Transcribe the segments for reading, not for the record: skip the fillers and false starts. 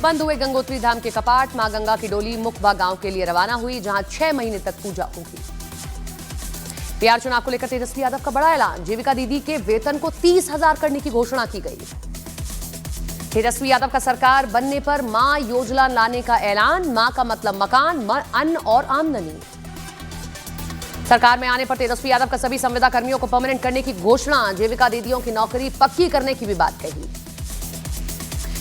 बंद हुए गंगोत्री धाम के कपाट। मां गंगा की डोली मुखबा गांव के लिए रवाना हुई, जहां 6 महीने तक पूजा होगी। बिहार चुनाव को लेकर तेजस्वी यादव का बड़ा ऐलान। जीविका दीदी के वेतन को 30,000 करने की घोषणा की गई। तेजस्वी यादव का सरकार बनने पर मां योजना लाने का ऐलान। मां का मतलब मकान, अन्न और आमदनी। सरकार में आने पर तेजस्वी यादव का सभी संविदा कर्मियों को परमानेंट करने की घोषणा। जीविका दीदियों की नौकरी पक्की करने की भी बात कही।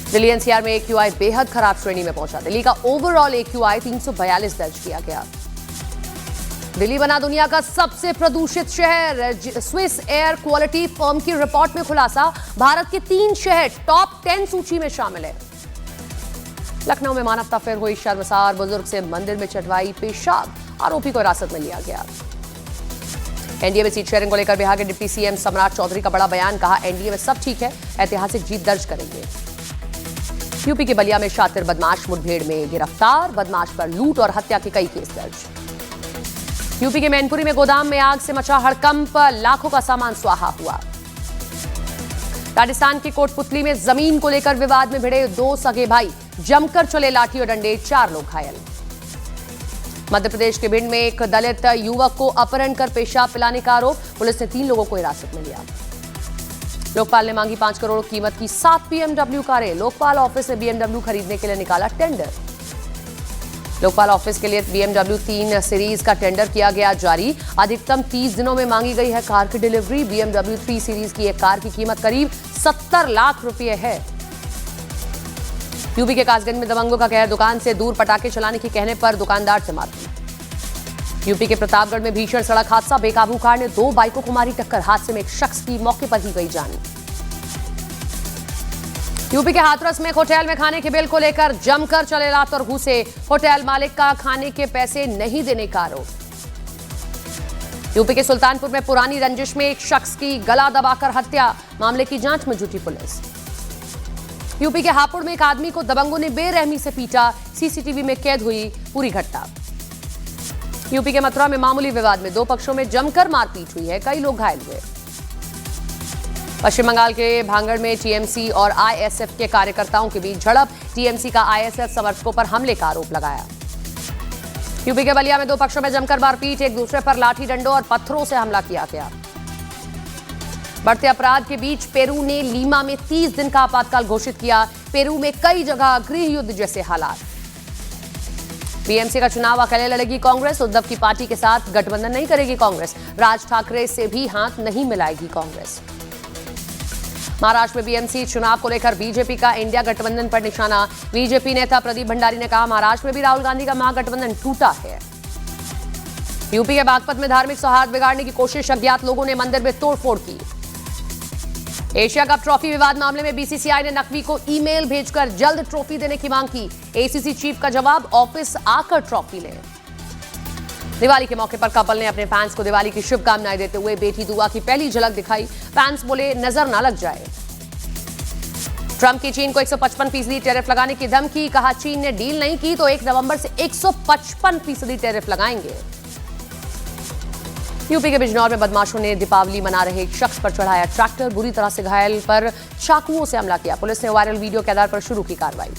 दिल्ली एनसीआर में AQI बेहद खराब श्रेणी में पहुंचा। दिल्ली का ओवरऑल AQI 342 दर्ज किया गया। दिल्ली बना दुनिया का सबसे प्रदूषित शहर। स्विस एयर क्वालिटी फर्म की रिपोर्ट में खुलासा, भारत के 3 शहर टॉप 10 सूची में शामिल है। लखनऊ में मानवता फेर हुई शर्मसार। बुजुर्ग से मंदिर में चढ़वाई पेशाब, आरोपी को हिरासत में लिया गया। एनडीए में सीट शेयरिंग को लेकर बिहार के डिप्टी सीएम सम्राट चौधरी का बड़ा बयान। कहा, एनडीए में सब ठीक है, ऐतिहासिक जीत दर्ज करेंगे। यूपी के बलिया में शातिर बदमाश मुठभेड़ में गिरफ्तार। बदमाश पर लूट और हत्या के कई केस दर्ज। यूपी के मैनपुरी में गोदाम में आग से मचा हड़कंप, लाखों का सामान स्वाहा हुआ। राजस्थान के कोटपुतली में जमीन को लेकर विवाद में भिड़े 2 सगे भाई, जमकर चले लाठी और डंडे, 4 लोग घायल। मध्य प्रदेश के भिंड में एक दलित युवक को अपहरण कर पेशाब पिलाने का आरोप। पुलिस ने 3 लोगों को हिरासत में लिया। लोकपाल ने मांगी 5 करोड़ कीमत की 7 BMW कारें। लोकपाल ऑफिस ने BMW खरीदने के लिए निकाला टेंडर। लोकपाल ऑफिस के लिए BMW 3 सीरीज का टेंडर किया गया जारी। अधिकतम 30 दिनों में मांगी गई है कार की डिलीवरी। BMW 3 सीरीज की एक कार की कीमत करीब 70 लाख रुपए है। यूपी के कासगंज में दबंगों का कहर। दुकान से दूर पटाखे चलाने के कहने पर दुकानदार से मारपीट। यूपी के प्रतापगढ़ में भीषण सड़क हादसा। बेकाबू कार ने 2 बाइकों को मारी टक्कर। हादसे में एक शख्स की मौके पर ही गई जान। यूपी के हाथरस में एक होटल में खाने के बिल को लेकर जमकर चले लात और घूसे। होटल मालिक का खाने के पैसे नहीं देने का आरोप। यूपी के सुल्तानपुर में पुरानी रंजिश में एक शख्स की गला दबाकर हत्या। मामले की जांच में जुटी पुलिस। यूपी के हापुड़ में एक आदमी को दबंगों ने बेरहमी से पीटा। सीसीटीवी में कैद हुई पूरी घटना। यूपी के मथुरा में मामूली विवाद में 2 पक्षों में जमकर मारपीट हुई है, कई लोग घायल हुए। पश्चिम बंगाल के भांगड़ में टीएमसी और आईएसएफ के कार्यकर्ताओं के बीच झड़प। टीएमसी का आईएसएफ समर्थकों पर हमले का आरोप लगाया। यूपी के बलिया में 2 पक्षों में जमकर मारपीट। एक दूसरे पर लाठी डंडों और पत्थरों से हमला किया गया। बढ़ते अपराध के बीच पेरू ने लीमा में 30 दिन का आपातकाल घोषित किया। पेरू में कई जगह गृह युद्ध जैसे हालात। बीएमसी का चुनाव अकेले लड़ेगी कांग्रेस। उद्धव की पार्टी के साथ गठबंधन नहीं करेगी कांग्रेस। राज ठाकरे से भी हाथ नहीं मिलाएगी कांग्रेस। महाराष्ट्र में बीएमसी चुनाव को लेकर बीजेपी का इंडिया गठबंधन पर निशाना। बीजेपी नेता प्रदीप भंडारी ने कहा, महाराष्ट्र में भी राहुल गांधी का महागठबंधन टूटा है। यूपी के बागपत में धार्मिक सौहार्द बिगाड़ने की कोशिश। अज्ञात लोगों ने मंदिर में तोड़फोड़ की। एशिया कप ट्रॉफी विवाद मामले में बीसीसीआई ने नकवी को ईमेल भेजकर जल्द ट्रॉफी देने की मांग की। एसीसी चीफ का जवाब, ऑफिस आकर ट्रॉफी लें। दिवाली के मौके पर कपल ने अपने फैंस को दिवाली की शुभकामनाएं देते हुए बेटी दुआ की पहली झलक दिखाई। फैंस बोले, नजर ना लग जाए। ट्रंप की चीन को 155% टैरिफ लगाने की धमकी। कहा, चीन ने डील नहीं की तो 1 नवंबर से 155% टैरिफ लगाएंगे। यूपी के बिजनौर में बदमाशों ने दीपावली मना रहे एक शख्स पर चढ़ाया ट्रैक्टर। बुरी तरह से घायल पर चाकुओं से हमला किया। पुलिस ने वायरल वीडियो के आधार पर शुरू की कार्रवाई।